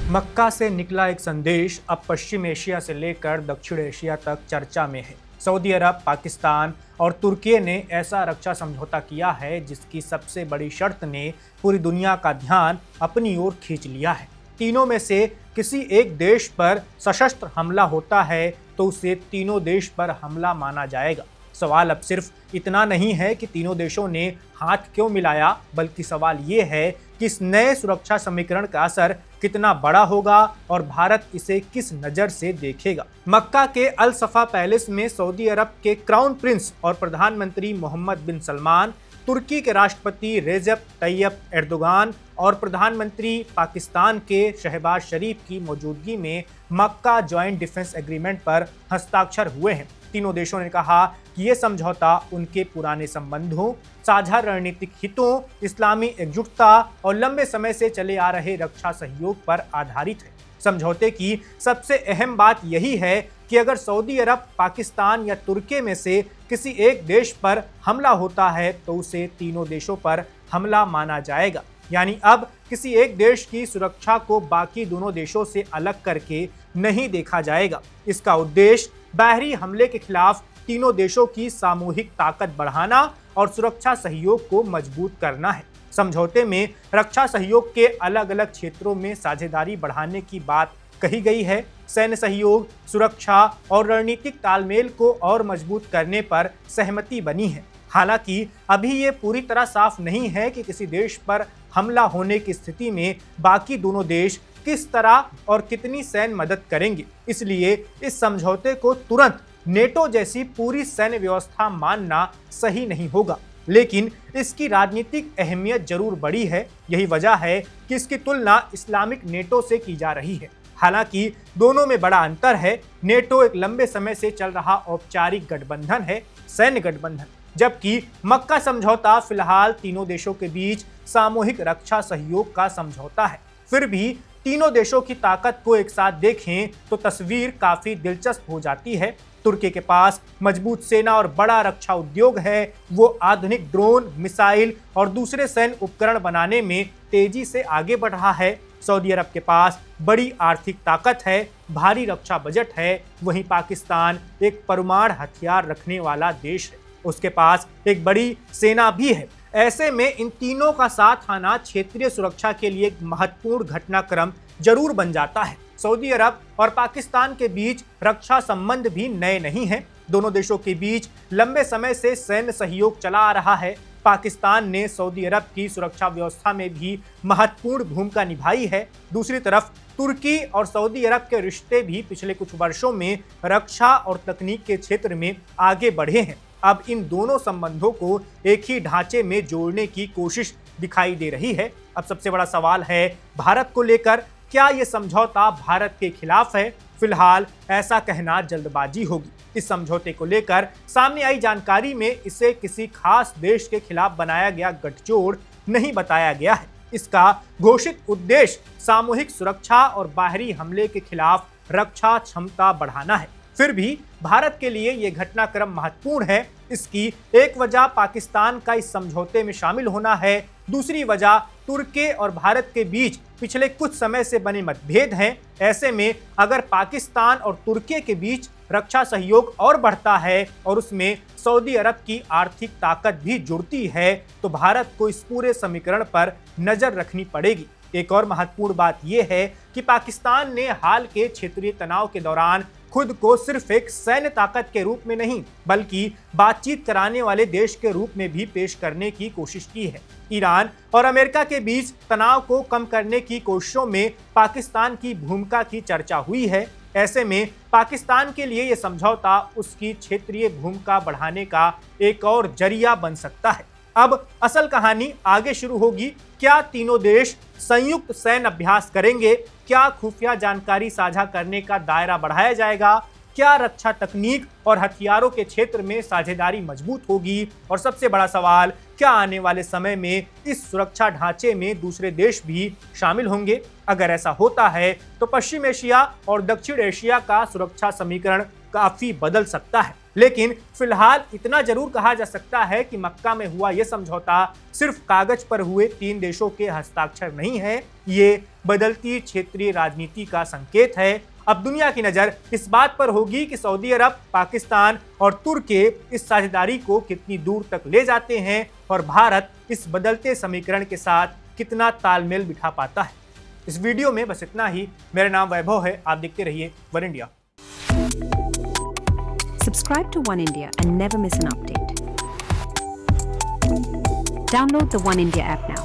मक्का से निकला एक संदेश अब पश्चिम एशिया से लेकर दक्षिण एशिया तक चर्चा में है। सऊदी अरब, पाकिस्तान और तुर्की ने ऐसा रक्षा समझौता किया है जिसकी सबसे बड़ी शर्त ने पूरी दुनिया का ध्यान अपनी ओर खींच लिया है। तीनों में से किसी एक देश पर सशस्त्र हमला होता है तो उसे तीनों देश पर हमला माना जाएगा। सवाल अब सिर्फ इतना नहीं है कि तीनों देशों ने हाथ क्यों मिलाया, बल्कि सवाल ये है कि इस नए सुरक्षा समीकरण का असर कितना बड़ा होगा और भारत इसे किस नज़र से देखेगा। मक्का के अल सफा पैलेस में सऊदी अरब के क्राउन प्रिंस और प्रधानमंत्री मोहम्मद बिन सलमान, तुर्की के राष्ट्रपति रेजेप तैयब एर्दोगान और प्रधानमंत्री पाकिस्तान के शहबाज शरीफ की मौजूदगी में मक्का जॉइंट डिफेंस एग्रीमेंट पर हस्ताक्षर हुए हैं। तीनों देशों ने कहा कि ये समझौता उनके पुराने संबंधों, साझा रणनीतिक हितों, इस्लामी एकजुटता और लंबे समय से चले आ रहे रक्षा सहयोग पर आधारित है। समझौते की सबसे अहम बात यही है कि अगर सऊदी अरब, पाकिस्तान या तुर्की में से किसी एक देश पर हमला होता है तो उसे तीनों देशों पर हमला माना जाएगा। यानी अब किसी एक देश की सुरक्षा को बाकी दोनों देशों से अलग करके नहीं देखा जाएगा। इसका उद्देश्य बाहरी हमले के खिलाफ तीनों देशों की सामूहिक ताकत बढ़ाना और सुरक्षा सहयोग को मजबूत करना है। समझौते में रक्षा सहयोग के अलग अलग क्षेत्रों में साझेदारी बढ़ाने की बात कही गई है। सैन्य सहयोग, सुरक्षा और रणनीतिक तालमेल को और मजबूत करने पर सहमति बनी है। हालांकि अभी ये पूरी तरह साफ नहीं है कि किसी देश पर हमला होने की स्थिति में बाकी दोनों देश किस तरह और कितनी सैन्य मदद करेंगे। इसलिए इस समझौते को तुरंत नेटो जैसी पूरी सैन्य व्यवस्था मानना सही नहीं होगा, लेकिन इसकी राजनीतिक अहमियत जरूर बड़ी है। यही वजह है कि इसकी तुलना इस्लामिक नेटो से की जा रही है। हालांकि दोनों में बड़ा अंतर है। नेटो एक लंबे समय से चल रहा औपचारिक गठबंधन है, सैन्य गठबंधन, जबकि मक्का समझौता फिलहाल तीनों देशों के बीच सामूहिक रक्षा सहयोग का समझौता है। फिर भी तीनों देशों की ताकत को एक साथ देखें तो तस्वीर काफी दिलचस्प हो जाती है। तुर्की के पास मजबूत सेना और बड़ा रक्षा उद्योग है। वो आधुनिक ड्रोन, मिसाइल और दूसरे सैन्य उपकरण बनाने में तेजी से आगे बढ़ रहा है। सऊदी अरब के पास बड़ी आर्थिक ताकत है, भारी रक्षा बजट है। वहीं पाकिस्तान एक परमाणु हथियार रखने वाला देश है, उसके पास एक बड़ी सेना भी है। ऐसे में इन तीनों का साथ आना क्षेत्रीय सुरक्षा के लिए एक महत्वपूर्ण घटनाक्रम जरूर बन जाता है। सऊदी अरब और पाकिस्तान के बीच रक्षा संबंध भी नए नहीं हैं। दोनों देशों के बीच लंबे समय से सैन्य सहयोग चला आ रहा है। पाकिस्तान ने सऊदी अरब की सुरक्षा व्यवस्था में भी महत्वपूर्ण भूमिका निभाई है। दूसरी तरफ तुर्की और सऊदी अरब के रिश्ते भी पिछले कुछ वर्षों में रक्षा और तकनीक के क्षेत्र में आगे बढ़े हैं। अब इन दोनों संबंधों को एक ही ढांचे में जोड़ने की कोशिश दिखाई दे रही है। अब सबसे बड़ा सवाल है भारत को लेकर, क्या ये समझौता भारत के खिलाफ है? फिलहाल ऐसा कहना जल्दबाजी होगी। इस समझौते को लेकर सामने आई जानकारी में इसे किसी खास देश के खिलाफ बनाया गया गठजोड़ नहीं बताया गया है। इसका घोषित उद्देश्य सामूहिक सुरक्षा और बाहरी हमले के खिलाफ रक्षा क्षमता बढ़ाना है। फिर भी भारत के लिए यह घटनाक्रम महत्वपूर्ण है। इसकी एक वजह पाकिस्तान का इस समझौते में शामिल होना है। दूसरी वजह तुर्की और भारत के बीच पिछले कुछ समय से बने मतभेद हैं। ऐसे में अगर पाकिस्तान और तुर्की के बीच रक्षा सहयोग और बढ़ता है और उसमें सऊदी अरब की आर्थिक ताकत भी जुड़ती है तो भारत को इस पूरे समीकरण पर नजर रखनी पड़ेगी। एक और महत्वपूर्ण बात यह है कि पाकिस्तान ने हाल के क्षेत्रीय तनाव के दौरान खुद को सिर्फ एक सैन्य ताकत के रूप में नहीं बल्कि बातचीत कराने वाले देश के रूप में भी पेश करने की कोशिश की है। ईरान और अमेरिका के बीच तनाव को कम करने की कोशिशों में पाकिस्तान की भूमिका की चर्चा हुई है। ऐसे में पाकिस्तान के लिए यह समझौता उसकी क्षेत्रीय भूमिका बढ़ाने का एक और जरिया बन सकता है। अब असल कहानी आगे शुरू होगी। क्या तीनों देश संयुक्त सैन्य अभ्यास करेंगे? क्या खुफिया जानकारी साझा करने का दायरा बढ़ाया जाएगा? क्या रक्षा तकनीक और हथियारों के क्षेत्र में साझेदारी मजबूत होगी? और सबसे बड़ा सवाल, क्या आने वाले समय में इस सुरक्षा ढांचे में दूसरे देश भी शामिल होंगे? अगर ऐसा होता है तो पश्चिम एशिया और दक्षिण एशिया का सुरक्षा समीकरण काफी बदल सकता है। लेकिन फिलहाल इतना जरूर कहा जा सकता है कि मक्का में हुआ यह समझौता सिर्फ कागज पर हुए 3 देशों के हस्ताक्षर नहीं है, ये बदलती क्षेत्रीय राजनीति का संकेत है। अब दुनिया की नजर इस बात पर होगी कि सऊदी अरब, पाकिस्तान और तुर्की इस साझेदारी को कितनी दूर तक ले जाते हैं और भारत इस बदलते समीकरण के साथ कितना तालमेल बिठा पाता है। इस वीडियो में बस इतना ही। मेरा नाम वैभव है, आप देखते रहिए one India. Subscribe to One India and never miss an update. Download the One India app now.